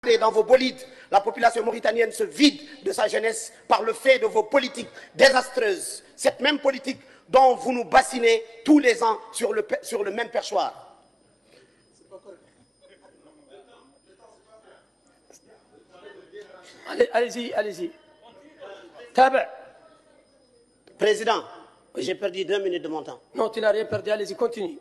Et dans vos bolides, la population mauritanienne se vide de sa jeunesse par le fait de vos politiques désastreuses. Cette même politique dont vous nous bassinez tous les ans sur le même perchoir. Allez-y, allez-y. Tabe. Président, j'ai perdu 2 minutes de mon temps. Non, tu n'as rien perdu, allez-y, continue.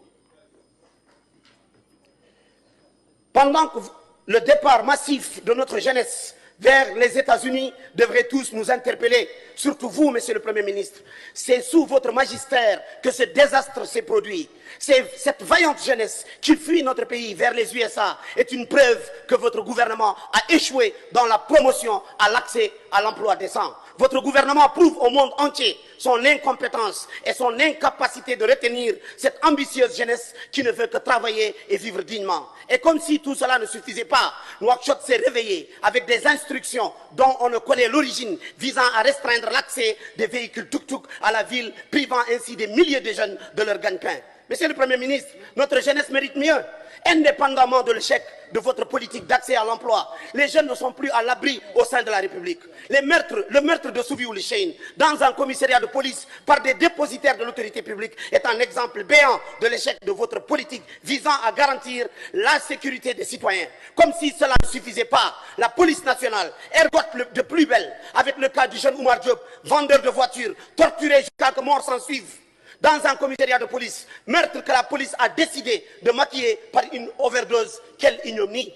Pendant que le départ massif de notre jeunesse vers les États-Unis devrait tous nous interpeller, surtout vous, Monsieur le Premier ministre. C'est sous votre magistère que ce désastre s'est produit. Cette vaillante jeunesse qui fuit notre pays vers les USA est une preuve que votre gouvernement a échoué dans la promotion à l'accès à l'emploi décent. Votre gouvernement prouve au monde entier son incompétence et son incapacité de retenir cette ambitieuse jeunesse qui ne veut que travailler et vivre dignement. Et comme si tout cela ne suffisait pas, Nouakchott s'est réveillé avec des instructions dont on ne connaît l'origine visant à restreindre l'accès des véhicules tuk-tuk à la ville, privant ainsi des milliers de jeunes de leur gagne-pain. Monsieur le Premier ministre, notre jeunesse mérite mieux. Indépendamment de l'échec de votre politique d'accès à l'emploi, les jeunes ne sont plus à l'abri au sein de la République. Le meurtre de Souvi Oulchein dans un commissariat de police par des dépositaires de l'autorité publique est un exemple béant de l'échec de votre politique visant à garantir la sécurité des citoyens. Comme si cela ne suffisait pas, la police nationale ergote de plus belle avec le cas du jeune Oumar Diop, vendeur de voitures, torturé jusqu'à ce que mort s'en suive. Dans un commissariat de police, meurtre que la police a décidé de maquiller par une overdose. Quelle ignominie!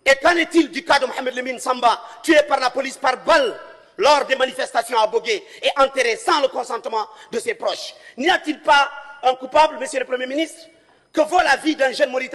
Et qu'en est-il du cas de Mohamed Lemine Samba, tué par la police par balle lors des manifestations à Bogué et enterré sans le consentement de ses proches? N'y a-t-il pas un coupable, Monsieur le Premier ministre? Que vaut la vie d'un jeune Mauritanien